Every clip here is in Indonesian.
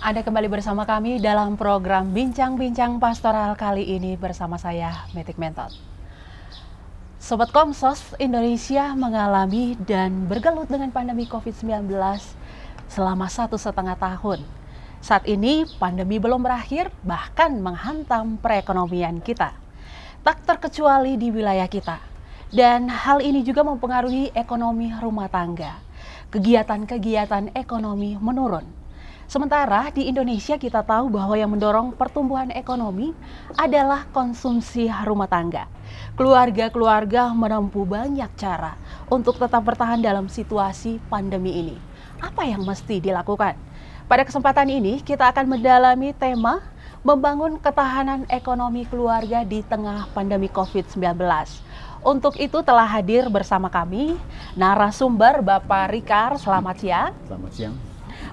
Anda kembali bersama kami dalam program Bincang-Bincang Pastoral kali ini bersama saya, Metik Mentot. Sobat Komsos, Indonesia mengalami dan bergelut dengan pandemi COVID-19 selama 1,5 tahun. Saat ini pandemi belum berakhir, bahkan menghantam perekonomian kita. Tak terkecuali di wilayah kita. Dan hal ini juga mempengaruhi ekonomi rumah tangga. Kegiatan-kegiatan ekonomi menurun. Sementara di Indonesia kita tahu bahwa yang mendorong pertumbuhan ekonomi adalah konsumsi rumah tangga. Keluarga-keluarga menempuh banyak cara untuk tetap bertahan dalam situasi pandemi ini. Apa yang mesti dilakukan? Pada kesempatan ini kita akan mendalami tema membangun ketahanan ekonomi keluarga di tengah pandemi COVID-19. Untuk itu telah hadir bersama kami narasumber Bapak Rikar. Selamat siang. Selamat siang.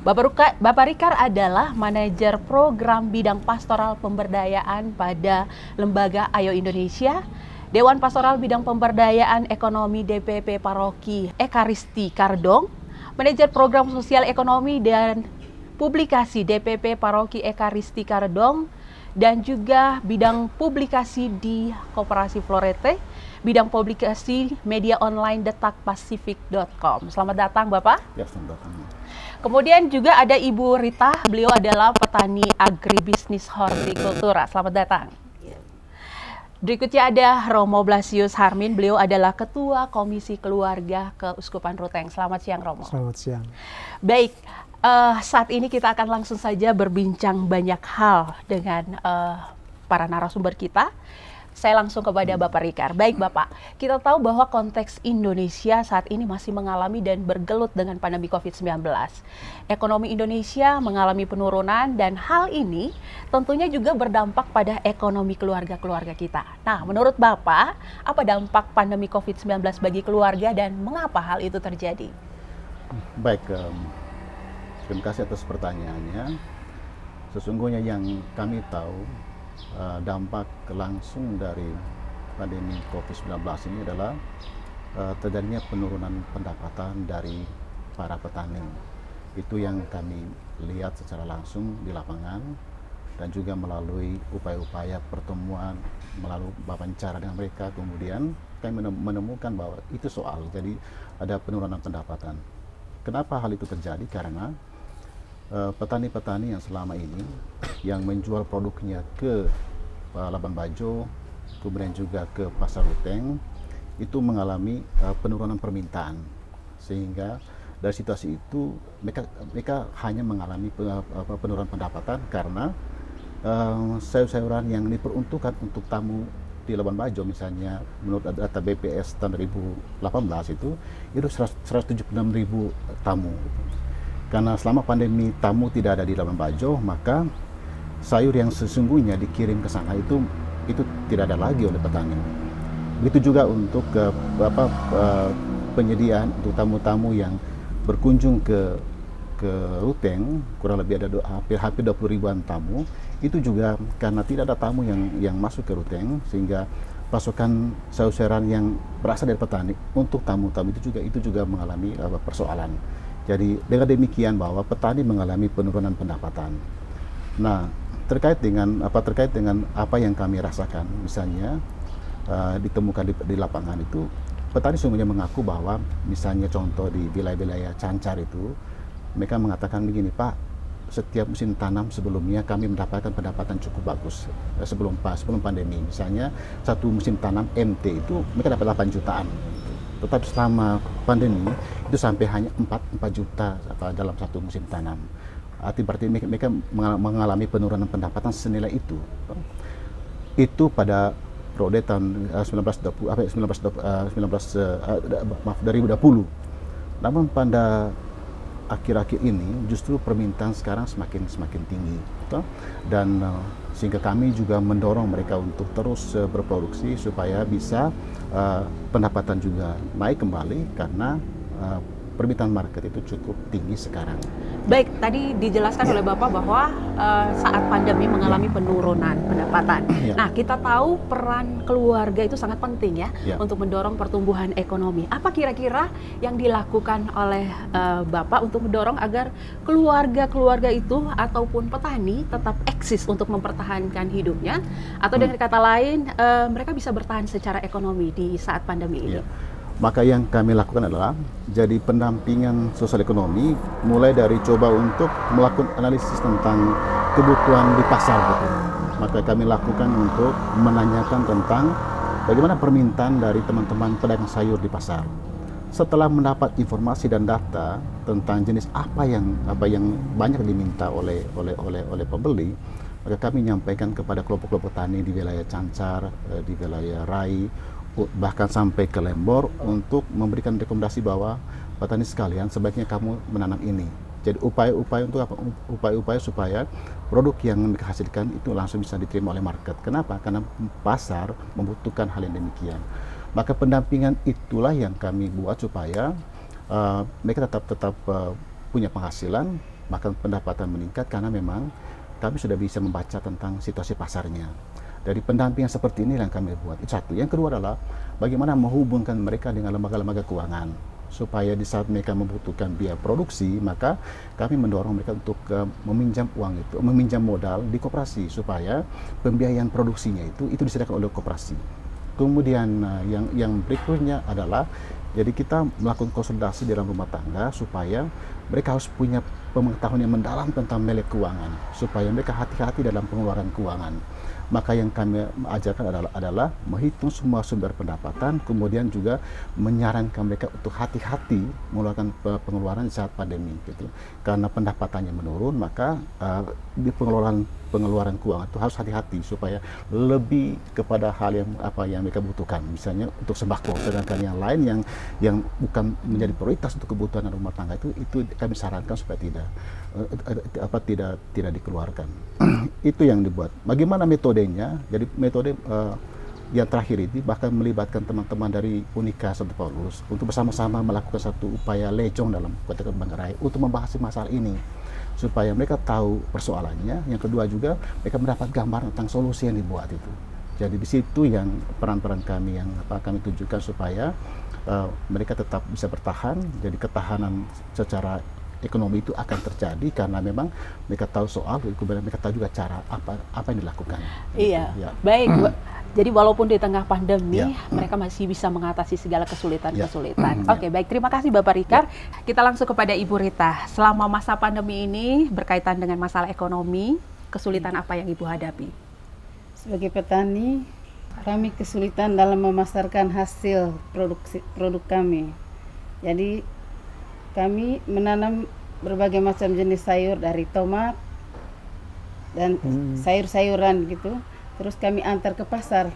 Bapak Rikar adalah manajer program bidang pastoral pemberdayaan pada Lembaga Ayo Indonesia, Dewan Pastoral Bidang Pemberdayaan Ekonomi DPP Paroki Ekaristi Kardong, manajer program sosial ekonomi dan publikasi DPP Paroki Ekaristi Kardong, dan juga bidang publikasi di Koperasi Florete, bidang publikasi media online detakpacific.com. Selamat datang Bapak. Ya, selamat datang. Kemudian juga ada Ibu Rita, beliau adalah petani agribisnis hortikultura. Selamat datang. Berikutnya ada Romo Blasius Harmin, beliau adalah Ketua Komisi Keluarga Keuskupan Ruteng. Selamat siang Romo. Selamat siang. Baik, saat ini kita akan langsung saja berbincang banyak hal dengan para narasumber kita. Saya langsung kepada Bapak Rikar. Baik Bapak, kita tahu bahwa konteks Indonesia saat ini masih mengalami dan bergelut dengan pandemi COVID-19. Ekonomi Indonesia mengalami penurunan dan hal ini tentunya juga berdampak pada ekonomi keluarga-keluarga kita. Nah, menurut Bapak, apa dampak pandemi COVID-19 bagi keluarga dan mengapa hal itu terjadi? Baik, terima kasih atas pertanyaannya. Sesungguhnya yang kami tahu, dampak langsung dari pandemi COVID-19 ini adalah terjadinya penurunan pendapatan dari para petani. Itu yang kami lihat secara langsung di lapangan dan juga melalui upaya-upaya pertemuan, melalui wawancara dengan mereka. Kemudian kami menemukan bahwa itu soal, jadi ada penurunan pendapatan. Kenapa hal itu terjadi? Karena petani-petani yang selama ini yang menjual produknya ke Labuan Bajo, kemudian juga ke Pasar Ruteng, itu mengalami penurunan permintaan, sehingga dari situasi itu mereka hanya mengalami penurunan pendapatan karena sayur-sayuran yang diperuntukkan untuk tamu di Labuan Bajo, misalnya menurut data BPS tahun 2018 itu 176.000 tamu. Karena selama pandemi tamu tidak ada di Labuan Bajo, maka sayur yang sesungguhnya dikirim ke sana itu tidak ada lagi oleh petani. Begitu juga untuk penyediaan untuk tamu-tamu yang berkunjung ke Ruteng, kurang lebih ada hampir 20.000-an tamu. Itu juga karena tidak ada tamu yang masuk ke Ruteng, sehingga pasokan sayur-sayuran yang berasal dari petani untuk tamu-tamu itu juga mengalami persoalan. Jadi dengan demikian bahwa petani mengalami penurunan pendapatan. Nah, terkait dengan apa yang kami rasakan, misalnya ditemukan di lapangan itu, petani sungguhnya mengaku bahwa misalnya contoh di wilayah-wilayah Cancar itu, mereka mengatakan begini, Pak, setiap musim tanam sebelumnya kami mendapatkan pendapatan cukup bagus sebelum pandemi. Misalnya satu musim tanam MT itu mereka dapat 8 jutaan. Tetapi selama pandemi itu sampai hanya 4 juta dalam satu musim tanam. Berarti mereka mengalami penurunan pendapatan senilai itu. Itu pada periode tahun 2020. Namun pada akhir-akhir ini justru permintaan sekarang semakin tinggi, dan sehingga kami juga mendorong mereka untuk terus berproduksi supaya bisa pendapatan juga naik kembali karena permintaan market itu cukup tinggi sekarang. Baik, tadi dijelaskan oleh Bapak bahwa saat pandemi mengalami penurunan pendapatan. Nah, kita tahu peran keluarga itu sangat penting ya untuk mendorong pertumbuhan ekonomi. Apa kira-kira yang dilakukan oleh Bapak untuk mendorong agar keluarga-keluarga itu ataupun petani tetap eksis untuk mempertahankan hidupnya, atau dengan kata lain mereka bisa bertahan secara ekonomi di saat pandemi ini? Maka yang kami lakukan adalah jadi pendampingan sosial ekonomi, mulai dari coba untuk melakukan analisis tentang kebutuhan di pasar gitu. Maka kami lakukan untuk menanyakan tentang bagaimana permintaan dari teman-teman pedagang sayur di pasar. Setelah mendapat informasi dan data tentang jenis apa yang banyak diminta oleh pembeli, maka kami menyampaikan kepada kelompok-kelompok tani di wilayah Cancar, di wilayah Rai, bahkan sampai ke Lembor, untuk memberikan rekomendasi bahwa petani sekalian sebaiknya kamu menanam ini. Jadi upaya-upaya untuk apa? Upaya-upaya supaya produk yang mereka hasilkan itu langsung bisa diterima oleh market. Kenapa? Karena pasar membutuhkan hal yang demikian. Maka pendampingan itulah yang kami buat supaya mereka tetap punya penghasilan, bahkan pendapatan meningkat, karena memang kami sudah bisa membaca tentang situasi pasarnya. Dari pendampingan seperti ini yang kami buat. Itu satu. Yang kedua adalah bagaimana menghubungkan mereka dengan lembaga-lembaga keuangan, supaya di saat mereka membutuhkan biaya produksi, maka kami mendorong mereka untuk meminjam uang itu, meminjam modal di koperasi, supaya pembiayaan produksinya itu disediakan oleh koperasi. Kemudian yang berikutnya adalah, jadi kita melakukan konsolidasi dalam rumah tangga supaya mereka harus punya pengetahuan yang mendalam tentang melek keuangan, supaya mereka hati-hati dalam pengeluaran keuangan. Maka yang kami ajarkan adalah menghitung semua sumber pendapatan, kemudian juga menyarankan mereka untuk hati-hati mengeluarkan pengeluaran saat pandemi gitu. Karena pendapatannya menurun, maka di pengeluaran keuangan itu harus hati-hati supaya lebih kepada hal yang mereka butuhkan, misalnya untuk sembako. Sedangkan yang lain yang bukan menjadi prioritas untuk kebutuhan rumah tangga itu kami sarankan supaya tidak dikeluarkan. Itu yang dibuat. Bagaimana metodenya? Jadi metode yang terakhir ini bahkan melibatkan teman-teman dari Unika Santo Paulus untuk bersama-sama melakukan satu upaya lejong dalam Kota Banggarai untuk membahas masalah ini, supaya mereka tahu persoalannya. Yang kedua juga mereka mendapat gambar tentang solusi yang dibuat itu. Jadi di situ yang peran-peran kami yang kami tunjukkan supaya mereka tetap bisa bertahan. Jadi ketahanan secara ekonomi itu akan terjadi karena memang mereka tahu soal, kemudian mereka tahu juga cara apa yang dilakukan. Iya, gitu, ya. Baik. Jadi walaupun di tengah pandemi, mereka masih bisa mengatasi segala kesulitan-kesulitan. Oke, baik. Terima kasih Bapak Rikar. Kita langsung kepada Ibu Rita. Selama masa pandemi ini berkaitan dengan masalah ekonomi, kesulitan apa yang Ibu hadapi? Sebagai petani, kami kesulitan dalam memasarkan hasil produk kami. Jadi kami menanam berbagai macam jenis sayur, dari tomat dan sayur-sayuran gitu. Terus kami antar ke pasar.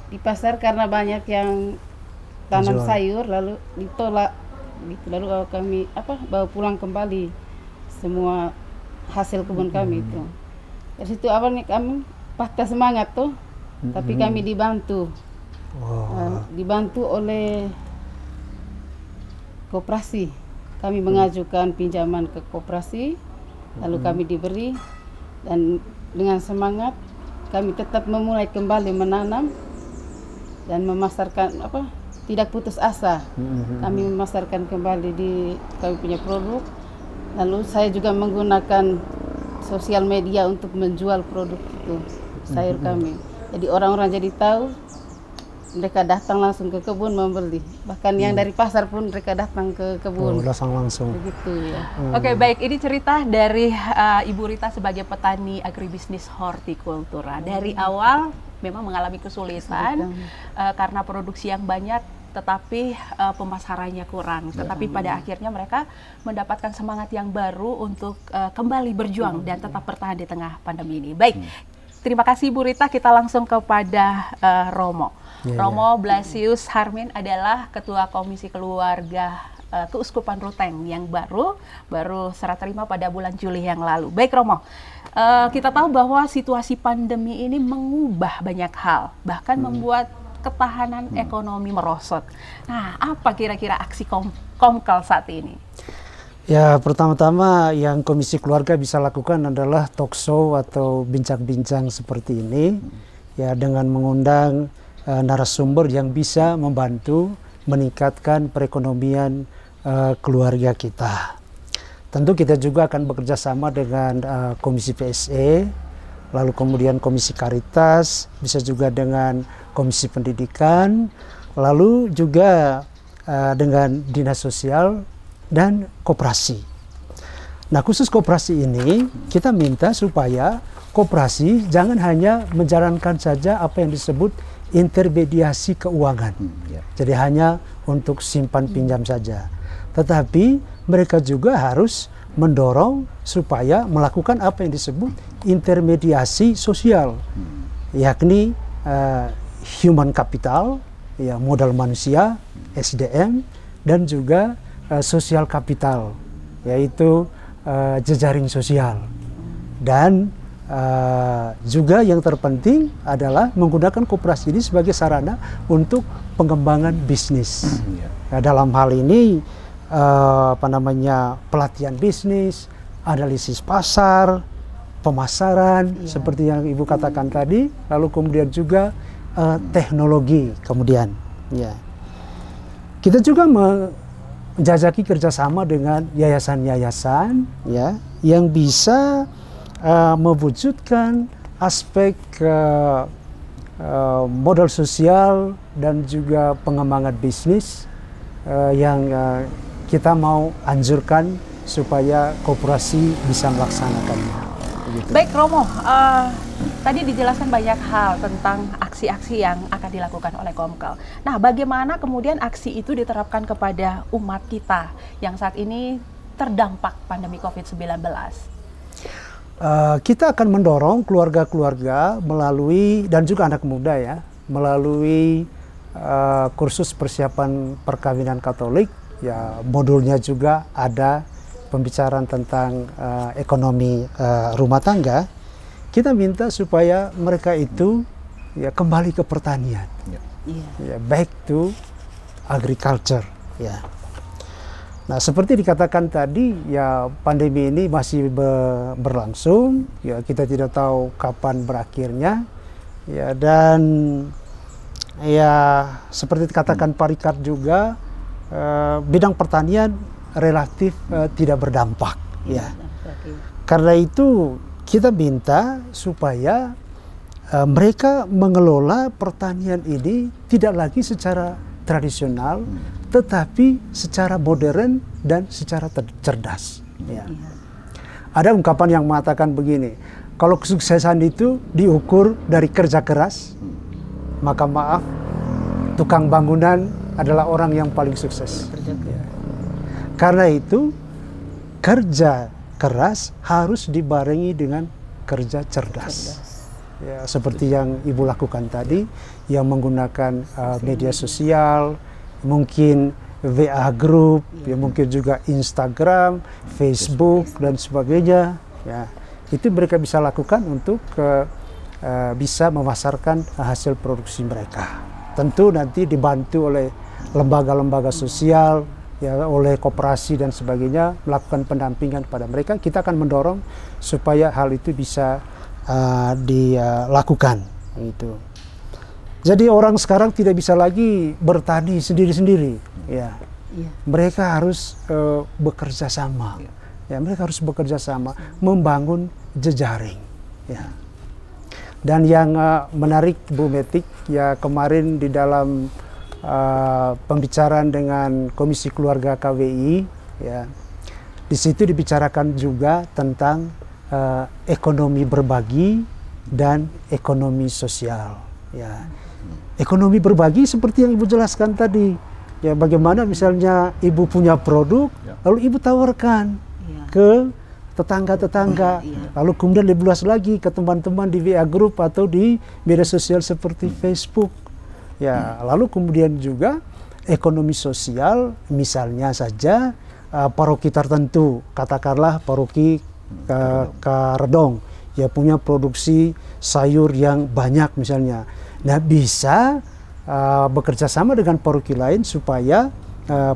Di pasar karena banyak yang tanam sayur lalu ditolak gitu. Lalu kami bawa pulang kembali semua hasil kebun kami itu. Dari situ awalnya kami patah semangat tuh, tapi kami dibantu. Dibantu oleh koperasi. Kami mengajukan pinjaman ke koperasi, lalu kami diberi, dan dengan semangat kami tetap memulai kembali menanam dan memasarkan tidak putus asa. Kami memasarkan kembali kami punya produk. Lalu saya juga menggunakan sosial media untuk menjual produk itu, sayur kami. Jadi orang-orang jadi tahu, mereka datang langsung ke kebun membeli. Bahkan yang dari pasar pun mereka datang ke kebun. Datang langsung. Begitu ya. Oke, baik. Ini cerita dari Ibu Rita sebagai petani agribisnis hortikultura. Dari awal memang mengalami kesulitan karena produksi yang banyak, tetapi pemasarannya kurang. Tetapi pada akhirnya mereka mendapatkan semangat yang baru untuk kembali berjuang dan tetap bertahan di tengah pandemi ini. Baik, terima kasih Ibu Rita. Kita langsung kepada Romo. Romo Blasius Harmin adalah Ketua Komisi Keluarga Keuskupan Ruteng yang baru serah terima pada bulan Juli yang lalu. Baik Romo, kita tahu bahwa situasi pandemi ini mengubah banyak hal, bahkan membuat ketahanan ekonomi merosot. Nah, apa kira-kira aksi Komkel saat ini? Ya, pertama-tama yang Komisi Keluarga bisa lakukan adalah talk show atau bincang-bincang seperti ini, ya, dengan mengundang narasumber yang bisa membantu meningkatkan perekonomian keluarga kita. Tentu kita juga akan bekerja sama dengan Komisi PSE, lalu kemudian Komisi Karitas, bisa juga dengan Komisi Pendidikan, lalu juga dengan Dinas Sosial dan koperasi. Nah, khusus koperasi ini kita minta supaya koperasi jangan hanya menjalankan saja apa yang disebut intermediasi keuangan. Jadi hanya untuk simpan pinjam saja. Tetapi mereka juga harus mendorong supaya melakukan apa yang disebut intermediasi sosial, yakni human capital, ya, modal manusia, SDM, dan juga social capital, yaitu jejaring sosial. Dan juga yang terpenting adalah menggunakan koperasi ini sebagai sarana untuk pengembangan bisnis. Nah, dalam hal ini pelatihan bisnis, analisis pasar, pemasaran, seperti yang Ibu katakan tadi, lalu kemudian juga teknologi kemudian. Ya. Kita juga menjajaki kerjasama dengan yayasan-yayasan, ya, yang bisa mewujudkan aspek modal sosial dan juga pengembangan bisnis yang kita mau anjurkan supaya koperasi bisa melaksanakannya. Begitu. Baik Romo, tadi dijelaskan banyak hal tentang aksi-aksi yang akan dilakukan oleh Komkel. Nah, bagaimana kemudian aksi itu diterapkan kepada umat kita yang saat ini terdampak pandemi COVID-19? Kita akan mendorong keluarga-keluarga melalui, dan juga anak muda ya, melalui kursus persiapan perkawinan Katolik, ya, modulnya juga ada pembicaraan tentang ekonomi rumah tangga. Kita minta supaya mereka itu ya kembali ke pertanian, ya, back to agriculture, ya. Nah, seperti dikatakan tadi, ya, pandemi ini masih berlangsung, ya, kita tidak tahu kapan berakhirnya, ya, dan ya seperti dikatakan Pak Rikard juga, bidang pertanian relatif tidak berdampak, ya. Karena itu kita minta supaya mereka mengelola pertanian ini tidak lagi secara tradisional, tetapi secara modern dan secara cerdas. Ya. Ada ungkapan yang mengatakan begini, kalau kesuksesan itu diukur dari kerja keras, maka maaf, tukang bangunan adalah orang yang paling sukses. Ya. Karena itu, kerja keras harus dibarengi dengan kerja cerdas. Ya, seperti yang Ibu lakukan tadi, yang menggunakan media sosial, mungkin WA group, ya, mungkin juga Instagram, Facebook, dan sebagainya. Ya, itu mereka bisa lakukan untuk bisa memasarkan hasil produksi mereka. Tentu nanti dibantu oleh lembaga-lembaga sosial, ya, oleh koperasi dan sebagainya, melakukan pendampingan pada mereka. Kita akan mendorong supaya hal itu bisa dilakukan. Gitu. Jadi orang sekarang tidak bisa lagi bertani sendiri-sendiri. Ya. Mereka harus bekerja sama. Ya, mereka harus bekerja sama, membangun jejaring. Ya. Dan yang menarik Bu Metik, ya, kemarin di dalam pembicaraan dengan Komisi Keluarga KWI, ya, di situ dibicarakan juga tentang ekonomi berbagi dan ekonomi sosial. Ya. Ekonomi berbagi seperti yang Ibu jelaskan tadi, ya, bagaimana misalnya Ibu punya produk, lalu Ibu tawarkan ke tetangga-tetangga, lalu kemudian lebih luas lagi ke teman-teman di WA group atau di media sosial seperti Facebook. Ya, lalu kemudian juga ekonomi sosial, misalnya saja paroki tertentu, katakanlah paroki Karedong, ya, punya produksi sayur yang banyak misalnya. Nah, bisa bekerja sama dengan paroki lain supaya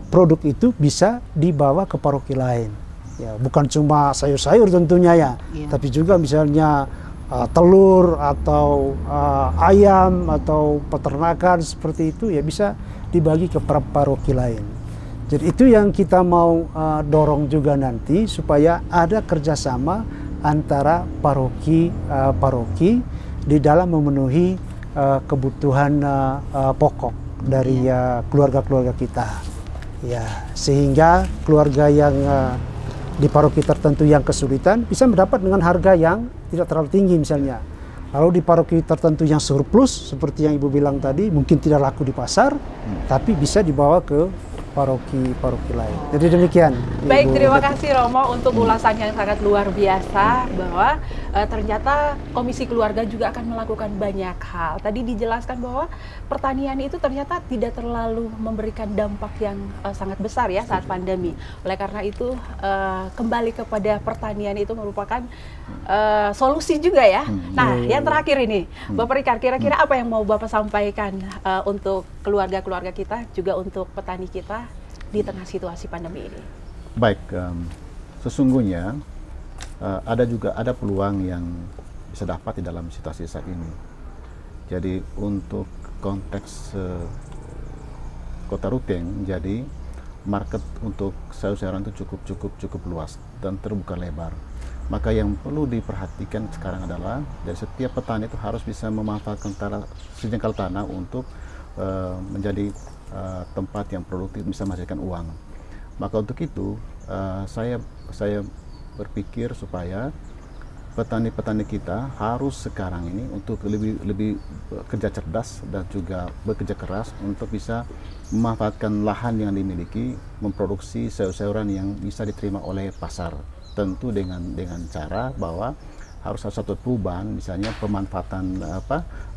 produk itu bisa dibawa ke paroki lain. Ya, bukan cuma sayur-sayur tentunya ya, tapi juga misalnya telur atau ayam atau peternakan seperti itu ya bisa dibagi ke paroki lain. Jadi itu yang kita mau dorong juga nanti supaya ada kerjasama antara paroki di dalam memenuhi kebutuhan pokok dari keluarga-keluarga kita. Ya, sehingga keluarga yang di paroki tertentu yang kesulitan bisa mendapat dengan harga yang tidak terlalu tinggi misalnya. Lalu di paroki tertentu yang surplus seperti yang Ibu bilang tadi mungkin tidak laku di pasar, tapi bisa dibawa ke paroki lain. Jadi demikian. Baik, terima kasih Romo untuk ulasan yang sangat luar biasa bahwa ternyata Komisi Keluarga juga akan melakukan banyak hal. Tadi dijelaskan bahwa pertanian itu ternyata tidak terlalu memberikan dampak yang sangat besar ya saat pandemi. Oleh karena itu kembali kepada pertanian itu merupakan solusi juga ya. Nah, yang terakhir ini, Bapak Rikard, kira-kira apa yang mau Bapak sampaikan untuk keluarga-keluarga kita, juga untuk petani kita di tengah situasi pandemi ini? Baik, sesungguhnya ada peluang yang bisa dapat di dalam situasi saat ini. Jadi untuk konteks Kota Ruteng, jadi market untuk sayur-sayuran itu cukup luas dan terbuka lebar. Maka yang perlu diperhatikan sekarang adalah dari setiap petani itu harus bisa memanfaatkan sejengkal tanah untuk menjadi tempat yang produktif bisa menghasilkan uang. Maka untuk itu saya berpikir supaya petani-petani kita harus sekarang ini untuk lebih kerja cerdas dan juga bekerja keras untuk bisa memanfaatkan lahan yang dimiliki, memproduksi sayur-sayuran yang bisa diterima oleh pasar. Tentu dengan cara bahwa harus ada satu perubahan, misalnya pemanfaatan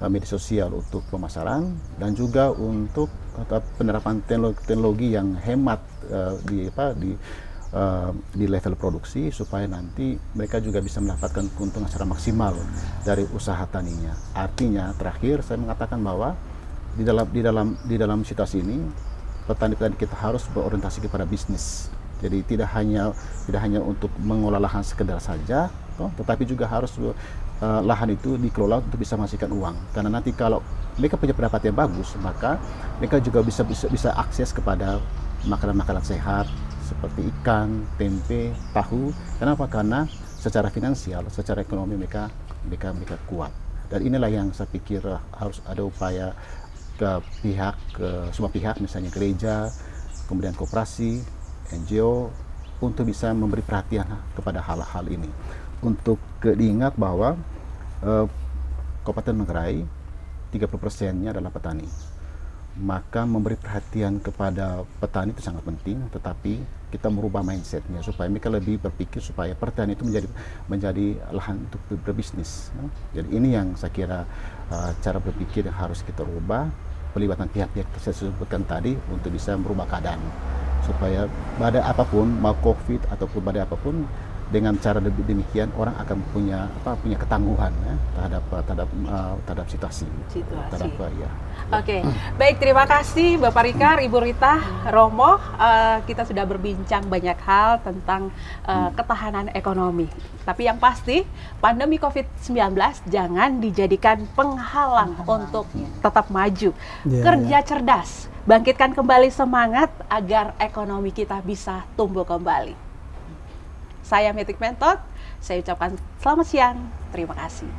media sosial untuk pemasaran dan juga untuk penerapan teknologi yang hemat di level produksi supaya nanti mereka juga bisa mendapatkan keuntungan secara maksimal dari usaha taninya. Artinya terakhir saya mengatakan bahwa di dalam situasi ini petani-petani kita harus berorientasi kepada bisnis. Jadi tidak hanya untuk mengolah lahan sekedar saja, tetapi juga harus lahan itu dikelola untuk bisa menghasilkan uang. Karena nanti kalau mereka punya pendapat yang bagus, maka mereka juga bisa akses kepada makanan-makanan sehat seperti ikan, tempe, tahu. Kenapa? Karena secara finansial, secara ekonomi mereka kuat. Dan inilah yang saya pikir harus ada upaya ke semua pihak, misalnya gereja, kemudian koperasi, NGO, untuk bisa memberi perhatian kepada hal-hal ini. Untuk diingat bahwa Kabupaten Manggarai 30%-nya adalah petani. Maka memberi perhatian kepada petani itu sangat penting, tetapi kita merubah mindsetnya supaya mereka lebih berpikir supaya pertanian itu menjadi lahan untuk berbisnis. Jadi ini yang saya kira cara berpikir yang harus kita rubah, pelibatan pihak-pihak yang saya sebutkan tadi untuk bisa merubah keadaan. Supaya badai apapun, mau COVID ataupun badai apapun, dengan cara demikian orang akan punya ketangguhan ya, terhadap situasi. Oke, baik, terima kasih Bapak Rikard, Ibu Rita, Romo. Kita sudah berbincang banyak hal tentang ketahanan ekonomi. Tapi yang pasti pandemi COVID-19 jangan dijadikan penghalang untuk tetap maju. Kerja cerdas, bangkitkan kembali semangat agar ekonomi kita bisa tumbuh kembali. Saya Metik Mentot, saya ucapkan selamat siang, terima kasih.